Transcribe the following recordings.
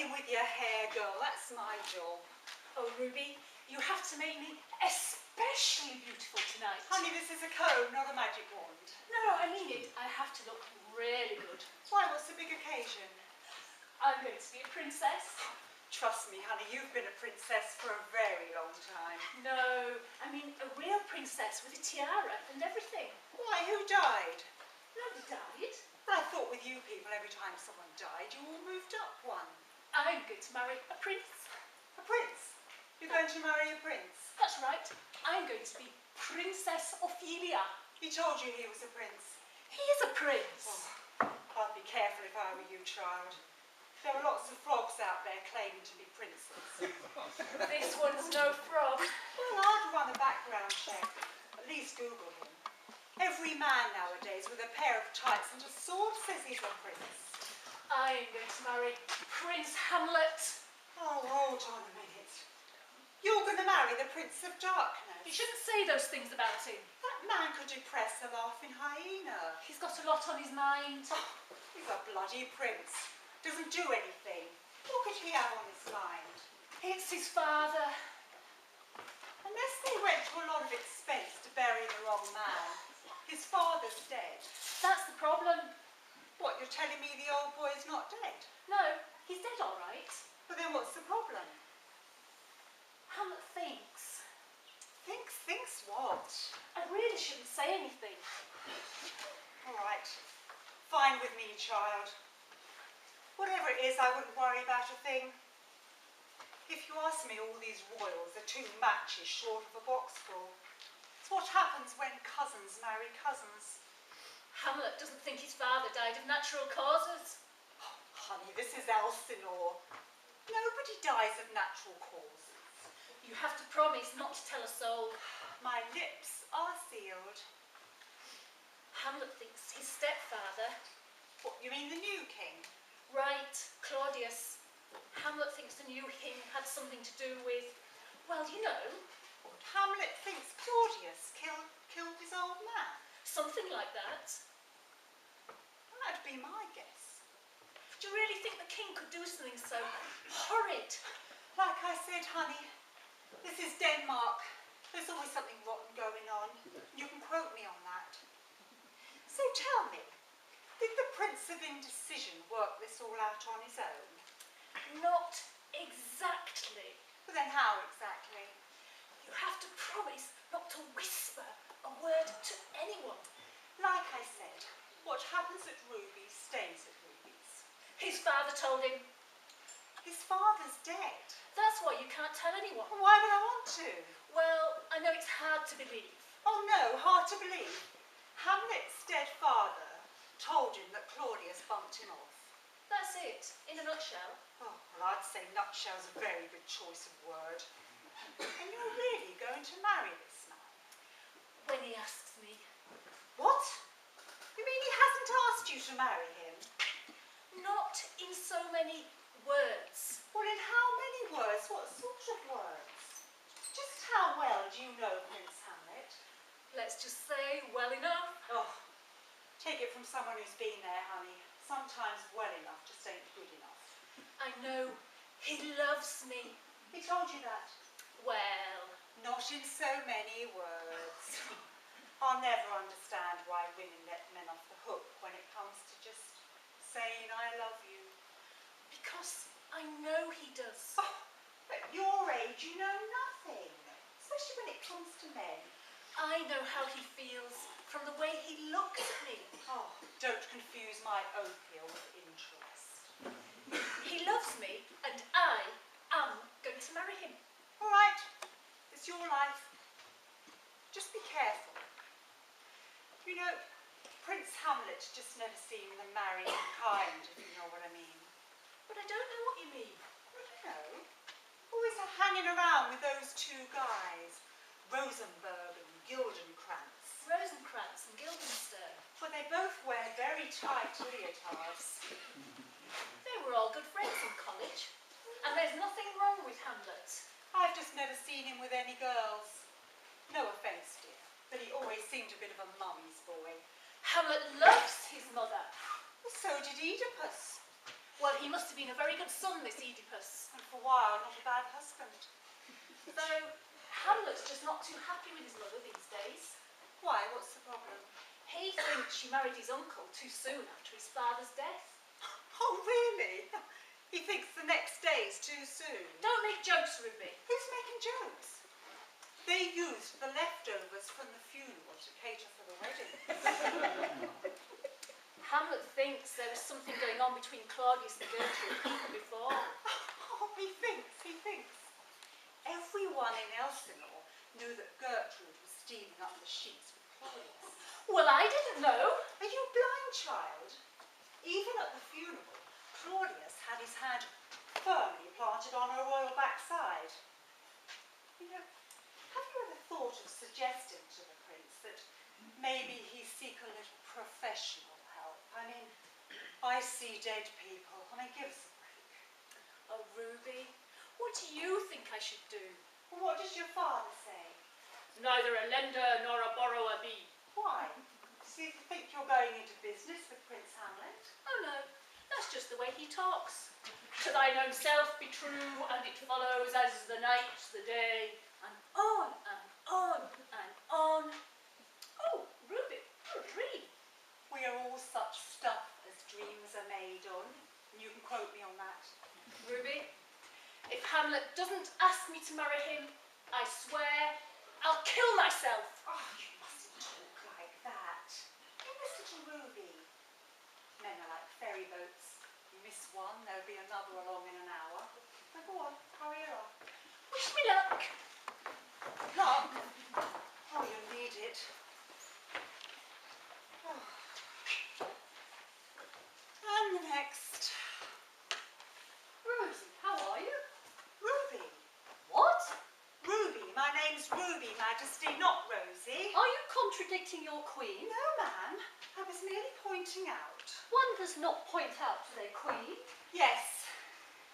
With your hair, girl, that's my job. Oh, Ruby, you have to make me especially beautiful tonight. Honey, this is a comb, not a magic wand. No, I mean it. I have to look really good. Why, what's the big occasion? I'm going to be a princess. Trust me, honey, you've been a princess for a very long time. No, I mean a real princess with a tiara and everything. Why, who died? Nobody died. I thought with you people, every time someone died, you all moved up one. I'm going to marry a prince. A prince? You're going to marry a prince? That's right. I'm going to be Princess Ophelia. He told you he was a prince. He is a prince. Oh, I'd be careful if I were you, child. There are lots of frogs out there claiming to be princes. This one's no frog. Well, I'd run a background check. At least Google him. Every man nowadays with a pair of tights and a sword says he's a prince. I'm going to marry Prince Hamlet. Oh, hold on a minute. You're going to marry the Prince of Darkness. You shouldn't say those things about him. That man could depress a laughing hyena. He's got a lot on his mind. Oh, he's a bloody prince. Doesn't do anything. What could he have on his mind? It's his father. Unless they went to a lot of expense to bury the wrong man. His father's dead. That's the problem. What, you're telling me the old boy's not dead? No, he's dead all right. But then what's the problem? Hamlet thinks. Thinks what? I really shouldn't say anything. All right. Fine with me, child. Whatever it is, I wouldn't worry about a thing. If you ask me, all these royals are 2 matches short of a box full. It's what happens when cousins marry cousins. Hamlet doesn't think his father died of natural causes. Oh, honey, this is Elsinore. Nobody dies of natural causes. You have to promise not to tell a soul. My lips are sealed. Hamlet thinks his stepfather... What, you mean the new king? Right, Claudius. Hamlet thinks the new king had something to do with... Well, you know... Hamlet thinks Claudius killed his old man? Something like that. That'd be my guess. Do you really think the king could do something so horrid? Like I said, honey, this is Denmark. There's always something rotten going on. You can quote me on that. So tell me, did the Prince of Indecision work this all out on his own? Not exactly. But then how exactly? You have to promise not to whisper a word to anyone. Like I said, what happens at Ruby's stays at Ruby's. His father told him. His father's dead. That's why you can't tell anyone. Why would I want to? Well, I know it's hard to believe. Oh no, hard to believe. Hamlet's dead father told him that Claudius bumped him off. That's it, in a nutshell. Oh, well, I'd say nutshell's a very good choice of word. And you're really going to marry this man? When he asks me. What? You mean he hasn't asked you to marry him? Not in so many words. Well, in how many words? What sort of words? Just how well do you know Prince Hamlet? Let's just say well enough. Oh, take it from someone who's been there, honey. Sometimes well enough just ain't good enough. I know. He loves me. He told you that? Well... Not in so many words. I'll never understand why women let men off the hook when it comes to just saying I love you. Because I know he does. Oh, at your age you know nothing. Especially when it comes to men. I know how he feels from the way he looks at me. Oh, don't confuse my opium with interest. He loves me, and It's your life. Just be careful. You know, Prince Hamlet just never seemed the marrying kind, if you know what I mean. But I don't know what you mean. I don't know. Always hanging around with those two guys, Rosenberg and Gildenkrantz. Rosencrantz and Guildenstern. Well, they both wear very tight leotards. They were all good friends in college. And there's nothing wrong with Hamlet. I've just never seen him with any girls. No offence, dear, but he always seemed a bit of a mummy's boy. Hamlet loves his mother. Well, so did Oedipus. Well, he must have been a very good son, this Oedipus. And for a while, not a bad husband. Though Hamlet's just not too happy with his mother these days. Why, what's the problem? He thinks she married his uncle too soon after his father's death. Oh, really? He thinks the next day's too soon. Don't make jokes, Ruby. Who's making jokes? They used the leftovers from the funeral to cater for the wedding. Hamlet thinks there was something going on between Claudius and Gertrude even before. Oh, he thinks. Everyone in Elsinore knew that Gertrude was steaming up the sheets with Claudius. Well, I didn't know. Are you blind, child? Even at the funeral, Claudius had his hand firmly planted on her royal backside. You know, have you ever thought of suggesting to the prince that maybe he seek a little professional help? I mean, I see dead people. I mean, give us a break. Oh, Ruby, what do you think I should do? Well, what does your father say? Neither a lender nor a borrower be. Why? Does he think you're going into business with Prince Hamlet? Oh no, that's just the way he talks. To thine own self be true, and it follows as the night, the day, and on and on and on. Oh, Ruby, you're a dream. We are all such stuff as dreams are made on. And you can quote me on that. Ruby, if Hamlet doesn't ask me to marry him, I swear I'll kill myself. Oh, you mustn't talk like that. You listen to Ruby. Men are like ferry boats. You miss one, there'll be another along in an hour. Now go on, hurry along. Wish me luck. Luck? Oh, you need it. Oh. And the next. Rosie, how are you? Ruby. What? Ruby, my name's Ruby, Majesty, not Rosie. Are you contradicting your queen? No, ma'am. I was merely pointing out. One does not point out to their queen. Yes,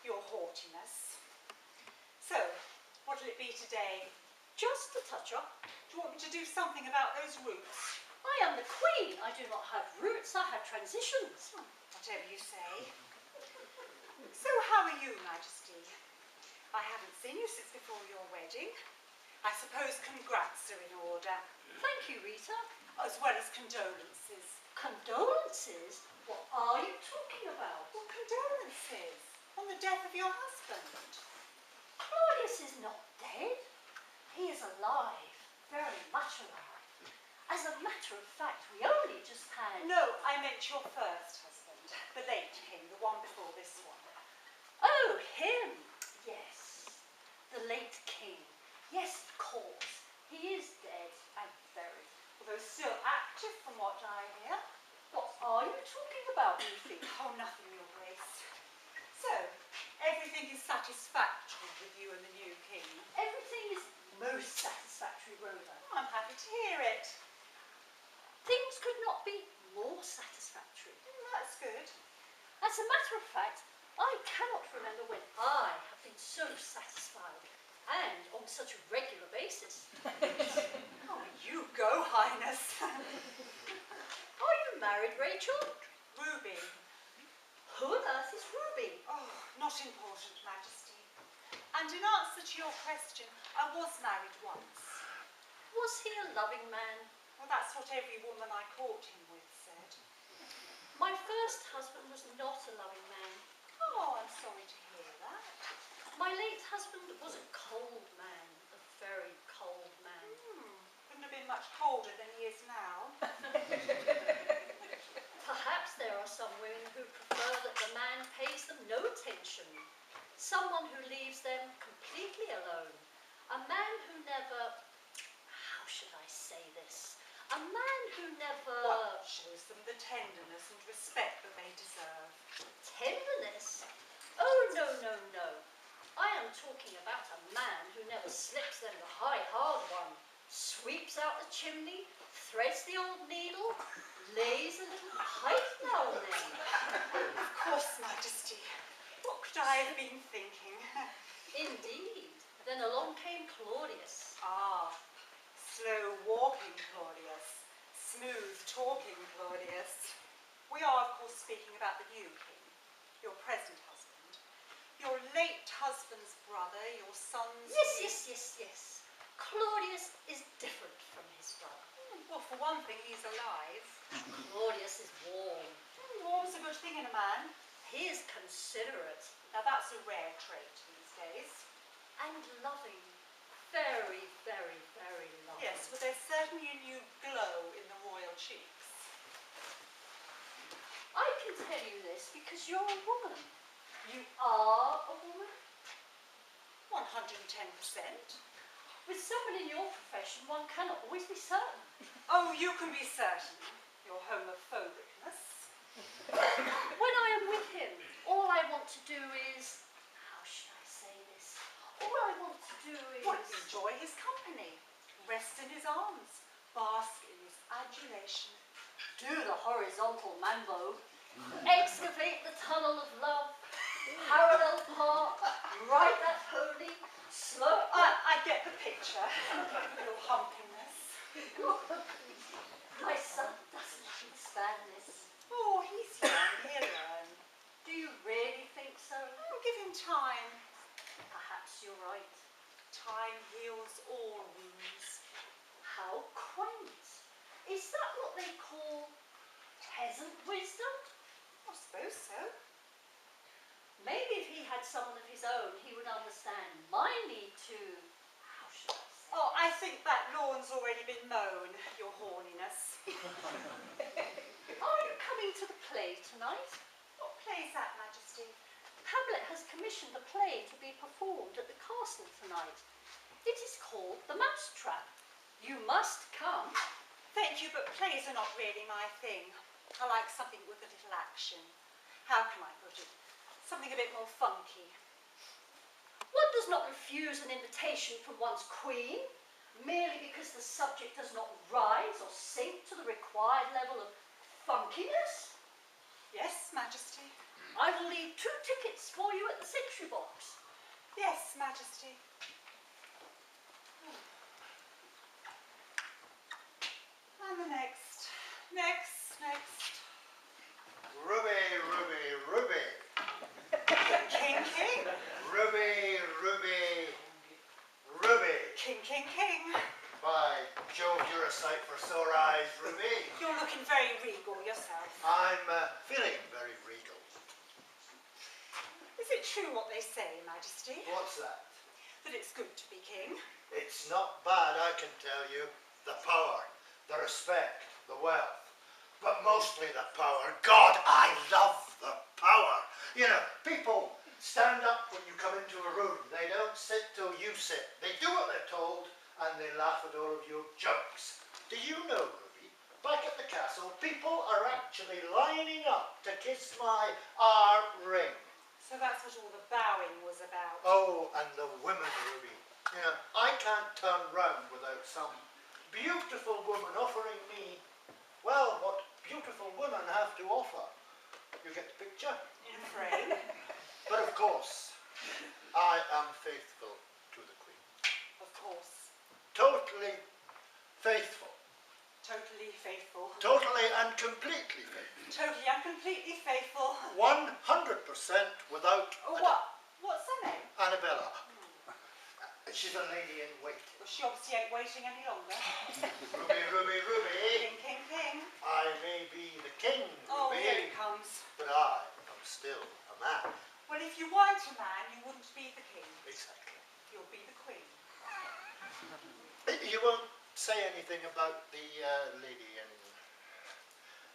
your haughtiness. So, what'll it be today? Just a touch-up. Do you want me to do something about those roots? I am the queen. I do not have roots, I have transitions. Whatever you say. So, how are you, Majesty? I haven't seen you since before your wedding. I suppose congrats are in order. Thank you, Rita. As well as condolences. Condolences? What are you talking about? Well, condolences on the death of your husband. Claudius is not dead. He is alive, very much alive. As a matter of fact, we only just had... No, I meant your first husband. The late king, the one before this one. Oh, him. Yes. The late king. Yes, of course. He is dead and buried. Although still active from what I hear. What are you talking about, Ruthie? Oh, nothing, your grace. So, everything is satisfactory with you and the new king? Everything is most satisfactory, Rhoda. I'm happy to hear it. Things could not be more satisfactory. That's good. As a matter of fact, I cannot remember when I have been so satisfied, and on such a regular basis. Oh, you go, Highness. Are you married, Rachel? Ruby. Who on earth is Ruby? Oh, not important, Majesty. And in answer to your question, I was married once. Was he a loving man? Well, that's what every woman I caught him with said. My first husband was not a loving man. Oh, I'm sorry to hear that. My late husband was a cold man, a very cold man. Couldn't have been much colder than he is now. Perhaps there are some women who prefer that the man pays them no attention. Someone who leaves them completely alone. A man who never, how should I say this? A man who never... What shows them the tenderness and respect that they deserve. Tenderness? Oh, no, no, no. I am talking about a man who never slips them the high, hard one, sweeps out the chimney, threads the old needle, lays a little pipe now and then. Of course, Majesty. What could I have been thinking? Indeed. Then along came Claudius. Ah, slow-walking Claudius. Smooth-talking Claudius. We are, of course, speaking about the new king, your present husband. Your late husband's brother, your son's... Yes. Claudius is different from his brother. Well, for one thing, he's alive. Claudius is warm. Warm's a good thing in a man. He is considerate. Now, that's a rare trait these days. And loving. Very, very, very loving. Yes, but there's certainly a new glow in the royal cheeks. I can tell you this because you're a woman. You are a woman. 110%. With someone in your profession, one cannot always be certain. Oh, you can be certain. Your homophobicness. When I am with him, all I want to do is... How should I say this? All I want to do is... Well, enjoy his company. Rest in his arms. Bask in his adulation. Do the horizontal mambo. Excavate the tunnel of love. Parallel park. Ride that pony. Slow... I get the picture. Your humpiness. My son doesn't understand this. Oh, he's young. He'll learn. Do you really think so? Oh, give him time. Perhaps you're right. Time heals all wounds. How quaint. Is that what they call peasant wisdom? I suppose so. Maybe if he had someone of his own, he would understand my need to... How should I say? Oh, I think that lawn's already been mown, your horniness. Are you coming to the play tonight? What play's that, Majesty? Hamlet has commissioned a play to be performed at the castle tonight. It is called The Mousetrap. You must come. Thank you, but plays are not really my thing. I like something with a little action. How can I put it? Something a bit more funky. One does not refuse an invitation from one's queen merely because the subject does not rise or sink to the required level of funkiness. Yes, Majesty. I will leave 2 tickets for you at the sentry box. Yes, Majesty. And the next. Next. Ruby. King. Ruby. King. By Jove, you're a sight for sore eyes, Ruby. You're looking very regal yourself. I'm feeling very regal. Is it true what they say, Majesty? What's that? That it's good to be king? It's not bad, I can tell you. The power, the respect, the wealth, but mostly the power. God, I love the power. You know, people stand up when you come into a room. They don't sit till you sit. They do what they're told, and they laugh at all of your jokes. Do you know, Ruby, back at the castle, people are actually lining up to kiss my ring. So that's what all the bowing was about. Oh, and the women, Ruby. You know, I can't turn round without some beautiful woman offering me, well, what beautiful women have to offer. You get the picture? In a frame. But of course, I am faithful to the Queen. Of course. Totally faithful. Totally faithful. Totally and completely faithful. Totally and completely faithful. 100% without Oh, a what? What's her name? Annabella. She's a lady in waiting. Well, she obviously ain't waiting any longer. Ruby. King. I may be the king, Oh, Ruby, here it comes. but I am still a man. Well, if you weren't a man, you wouldn't be the king. Exactly. You'll be the queen. You won't say anything about the lady, and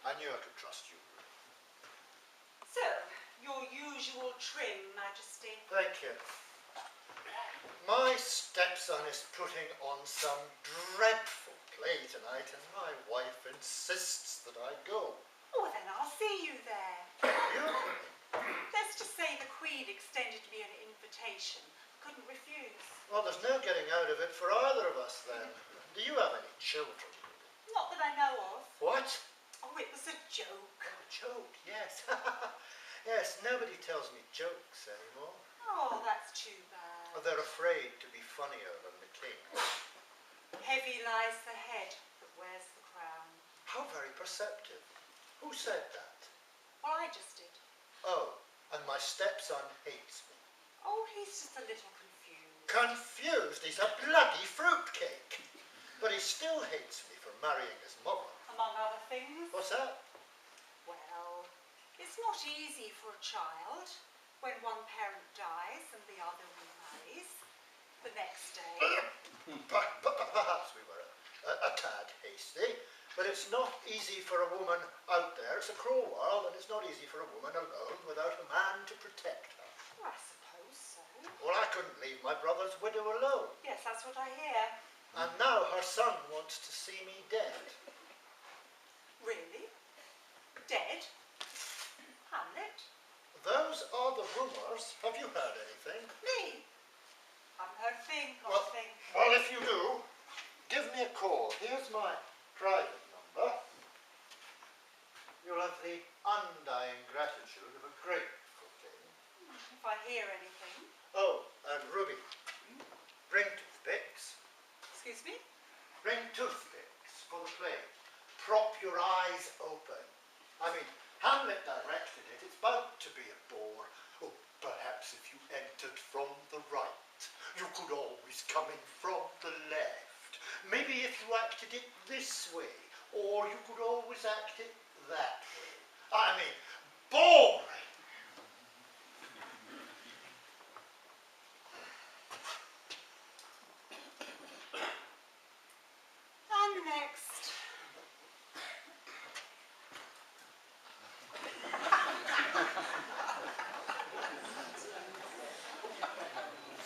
I knew I could trust you. So, your usual trim, Majesty. Thank you. My stepson is putting on some dreadful play tonight, and my wife insists that I go. Oh, then I'll see you there. You? Let's just say the Queen extended me an invitation. Couldn't refuse. Well, there's no getting out of it for either of us then. Do you have any children? Not that I know of. What? Oh, it was a joke. A joke, yes. Yes, nobody tells me jokes anymore. Oh, that's too bad. They're afraid to be funnier than the king. Heavy lies the head that wears the crown. How very perceptive. Who said that? Well, I just did. Oh, and my stepson hates me. Oh, he's just a little confused. Confused? He's a bloody fruitcake. But he still hates me for marrying his mother. Among other things. What's that? Well, it's not easy for a child when one parent dies and the other remarries the next day. Perhaps we were a tad hasty, but it's not easy for a woman out there. It's a cruel world, and it's not easy for a woman alone without a man to protect her. Well, I suppose so. Well, I couldn't leave my brother's widow alone, Yes, that's what I hear. and now her son wants to see me dead. Really? Dead? Hamlet? Those are the rumours. Have you heard anything? Me? Haven't heard a thing, not Well, a thing. well, if you do, give me a call. Here's my private number. You'll have the undying gratitude of a grateful king. If I hear anything. Oh, and Ruby, bring toothpicks. Excuse me? Bring toothpicks for the play. Prop your eyes open. I mean, Hamlet directed it. It's bound to be a bore. Oh, perhaps if you entered from the right, you could always come in from the left. Maybe if you acted it this way, or you could always act it that way. I mean, boring. And next.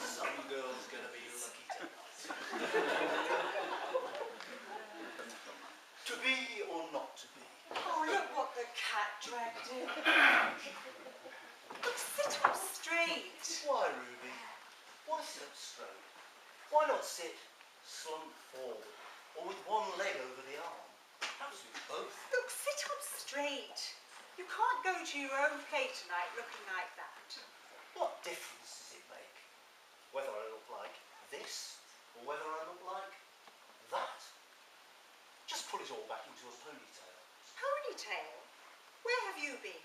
Some girl's gonna be lucky tonight. To be or not to be? Oh, look what the cat dragged in. Look, sit up straight. Why, Ruby? Why sit up straight? Why not sit slump forward, or with one leg over the arm? Perhaps with both. Look, sit up straight. You can't go to your own play tonight looking like that. What difference does it make? Whether I look like this, or whether I look like that? Just put it all back into a ponytail. Ponytail? Where have you been?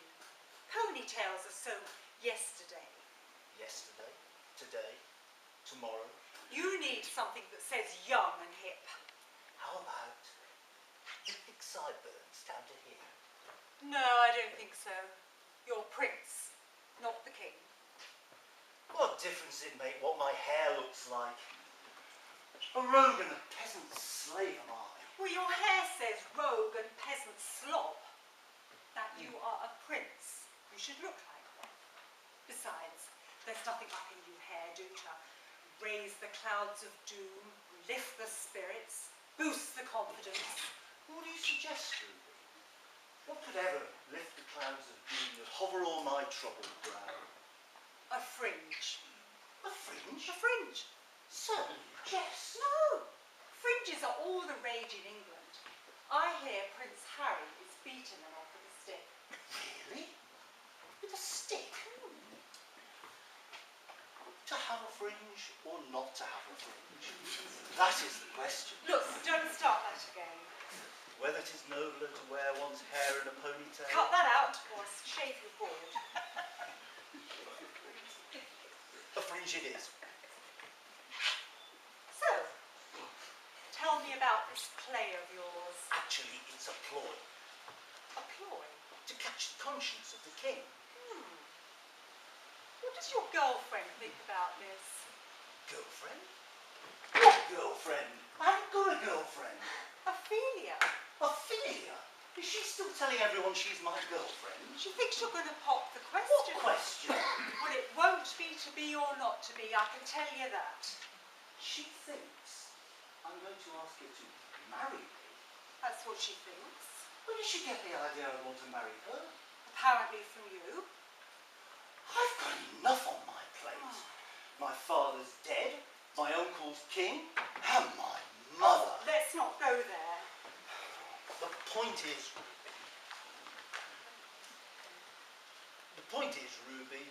Ponytails are so yesterday. Yesterday, today, tomorrow. You need something that says young and hip. How about big sideburns down to here? No, I don't think so. You're Prince, not the King. What difference does it make what my hair looks like? A rogue and a peasant slave am I. Well, your hair says rogue and peasant slob. That you are a prince. You should look like one. Besides, there's nothing like a new hairdo to raise the clouds of doom, lift the spirits, boost the confidence. What do you suggest, Ruby? What could ever lift the clouds of doom that hover o'er my troubled brow? A fringe. A fringe? A fringe. Certainly, yes. No. Fringes are all the rage in England. I hear Prince Harry is beaten them off with a stick. Really? With a stick? To have a fringe or not to have a fringe? That is the question. Look, don't start that again. Whether it is nobler to wear one's hair in a ponytail. Cut that out or shave your bald. A fringe it is. So, tell me about this play of yours. Actually, it's a ploy A ploy. to catch the conscience of the king. What does your girlfriend think about this? Girlfriend? What girlfriend? I haven't got a girlfriend. Ophelia. Ophelia? Is she still telling everyone she's my girlfriend? She thinks you're going to pop the What question. question? Well, it won't be to be or not to be, I can tell you that. She thinks I'm going to ask her to marry me. That's what she thinks. Where did she get the idea I want to marry her? Apparently from you. I've got enough on my plate. Oh. My father's dead, my uncle's king, and my mother. Let's not go there. The point is, Ruby,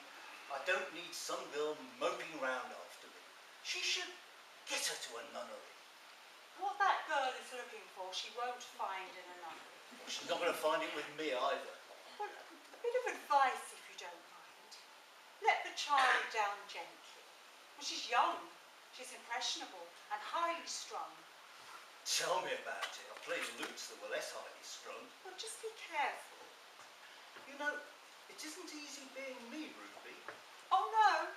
I don't need some girl moping round after me. She should get her to a nunnery. What that girl is looking for, she won't find in a nunnery. Well, she's not going to find it with me either. Well, a bit of advice, if you don't mind. Let the child down gently. Well, she's young, she's impressionable, and highly strung. Tell me about it. I played lutes that were less highly strung. Well, just be careful. You know, it isn't easy being me, Ruby. Oh no,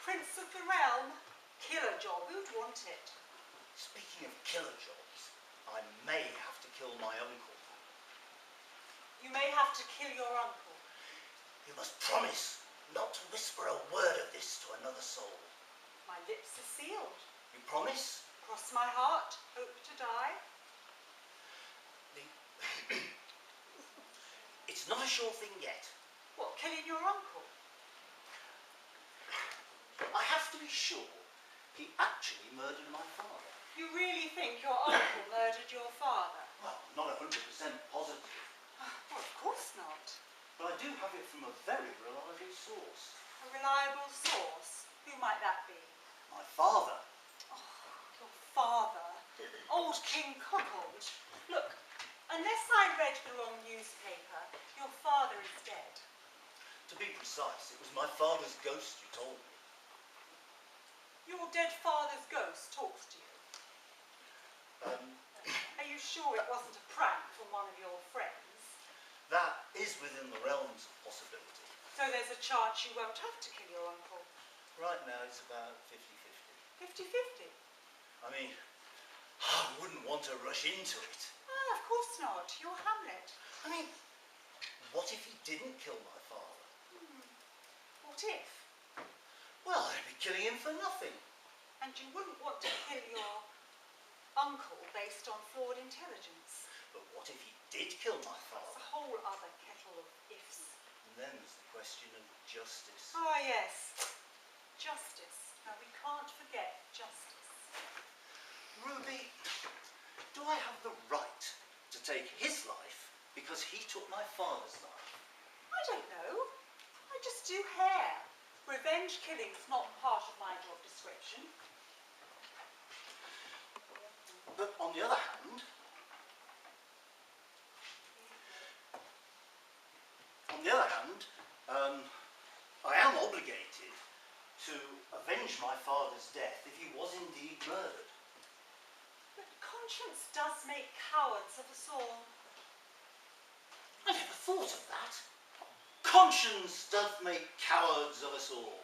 Prince of the Realm. Killer job, who'd want it? Speaking of killer jobs, I may have to kill my uncle. You may have to kill your uncle. You must promise not to whisper a word of this to another soul. My lips are sealed. You promise? Cross my heart, hope to die. It's not a sure thing yet. What, killing your uncle? I have to be sure he actually murdered my father. You really think your uncle murdered your father? Well, not 100% positive, Well, of course not. but I do have it from a very reliable source. A reliable source? Who might that be? My father. Your father? Old King Cuckold? Look, unless I read the wrong newspaper, your father is dead. To be precise, it was my father's ghost you told me. Your dead father's ghost talks to you. Are you sure it wasn't a prank from one of your friends? That is within the realms of possibility. So there's a chance you won't have to kill your uncle. Right now it's about 50-50. 50-50? I mean, I wouldn't want to rush into it. Ah, of course not. You're Hamlet. I mean, what if he didn't kill my father? What if? Well, I'd be killing him for nothing. And you wouldn't want to kill your uncle based on flawed intelligence. But what if he did kill my That's father? a whole other kettle of ifs. And then there's the question of justice. Ah, yes. Justice. Now, we can't forget justice. Ruby, do I have the right to take his life because he took my father's life? I don't know. I just do hair. Revenge killing's not part of my job description. But on the other hand, I am obligated to avenge my father's death if he was indeed murdered. But conscience does make cowards of us all. I never thought of that. Conscience doth make cowards of us all.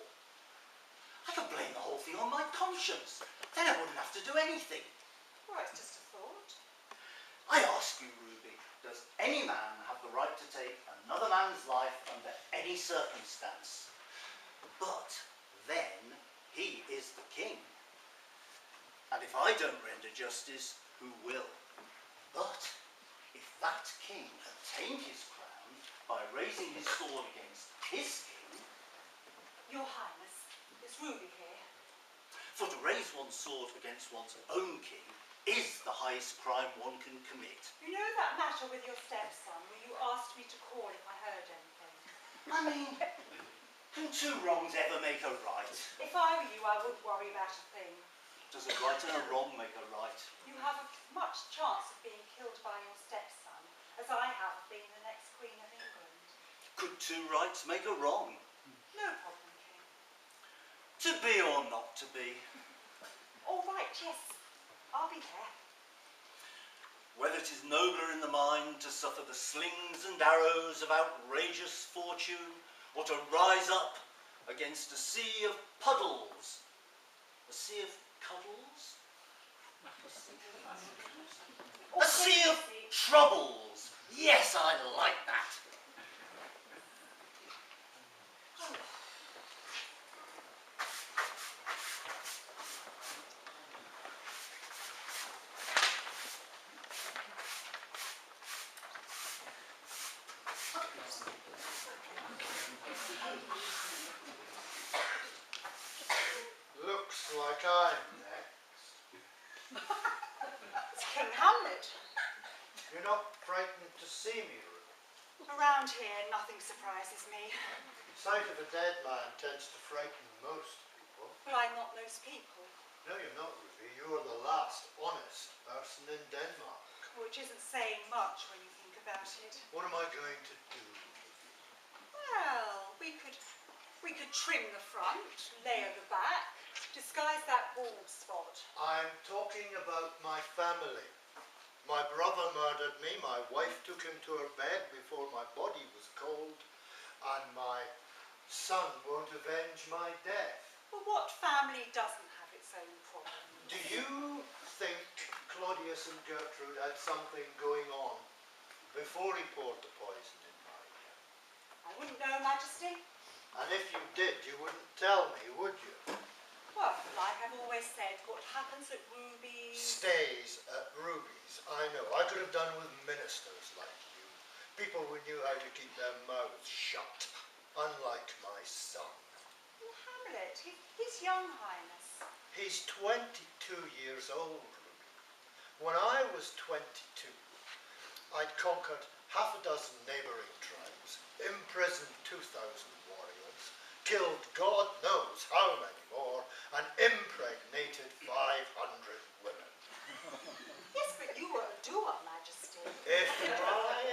I could blame the whole thing on my conscience. Then I wouldn't have to do anything. Well, it's just a thought. I ask you, Ruby, does any man have the right to take another man's life under any circumstance? But then he is the king. And if I don't render justice, who will? But if that king attained his crown by raising his sword against his king... Your Highness, it's Ruby here. For to raise one's sword against one's own king is the highest crime one can commit. You know that matter with your stepson where you asked me to call if I heard anything? I mean, can two wrongs ever make a right? If I were you, I wouldn't worry about a thing. Does a right and a wrong make a right? You have as much chance of being killed by your stepson as I have of being the next Queen of England. Could two rights make a wrong? No problem, King. To be or not to be? All right, yes. I'll be there. Whether it is nobler in the mind to suffer the slings and arrows of outrageous fortune, or to rise up against a sea of puddles. A sea of cuddles? A sea of troubles Yes, I like that. Looks like I'm next. It's King Hamlet. You're not frightened to see me, Ruby. Around here, nothing surprises me. Sight of a dead man tends to frighten most people. But I'm not those people, No, you're not, Ruby. You're the last honest person in Denmark. which isn't saying much when you think about it. What am I going to do, Ruby? Well, we could trim the front, layer the back, disguise that bald spot. I'm talking about my family. My brother murdered me, my wife took him to her bed before my body was cold, and my son won't avenge my death. Well, what family doesn't have its own problems? Do you think Claudius and Gertrude had something going on before he poured the poison in my ear? I wouldn't know, Majesty. And if you did, you wouldn't tell me, would you? Well, like I've always said, what happens at Ruby's... Stays at Ruby's, I know. I could have done with ministers like you. People who knew how to keep their mouths shut, unlike my son. Well, Hamlet, he's young, Highness. He's 22 years old, Ruby. When I was 22, I'd conquered half a dozen neighbouring tribes, imprisoned 2,000 warriors, killed God knows how many more, and impregnated 500 women. Yes, but you were a doer, Majesty. If my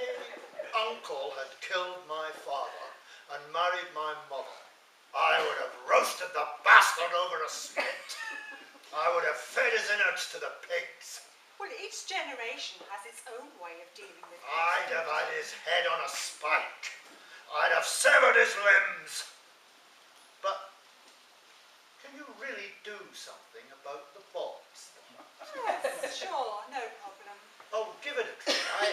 uncle had killed my father and married my mother, I would have roasted the bastard over a spit. I would have fed his innards to the pigs. Well, each generation has its own way of dealing with things. I'd have had his head on a spike. I'd have severed his limbs. But can you really do something about the bobs? Yes, sure, no problem. Oh, give it a try.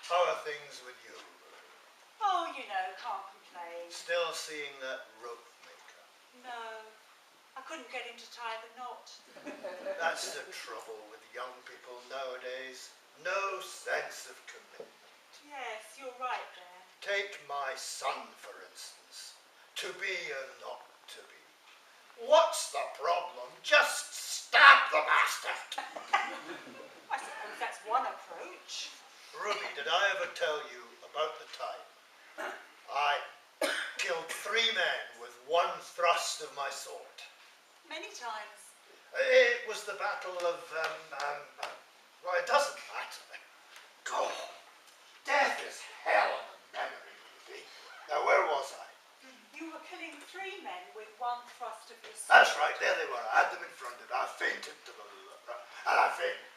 How are things with you? Oh, you know, can't complain. Still seeing that rope maker? No, I couldn't get him to tie the knot. That's the trouble with young people nowadays. No sense of commitment. Yes, you're right there. Take my son, for instance. To be or not to be. What's the problem? Just stab the bastard. I suppose that's one approach. Ruby, did I ever tell you about the time I killed 3 men with one thrust of my sword? Many times. It was the battle of, well, it doesn't matter. God, death is hell of a memory, Ruby. Now, where was I? You were killing 3 men with one thrust of your sword. That's right, there they were. I had them in front of me. I fainted to them, and I fainted.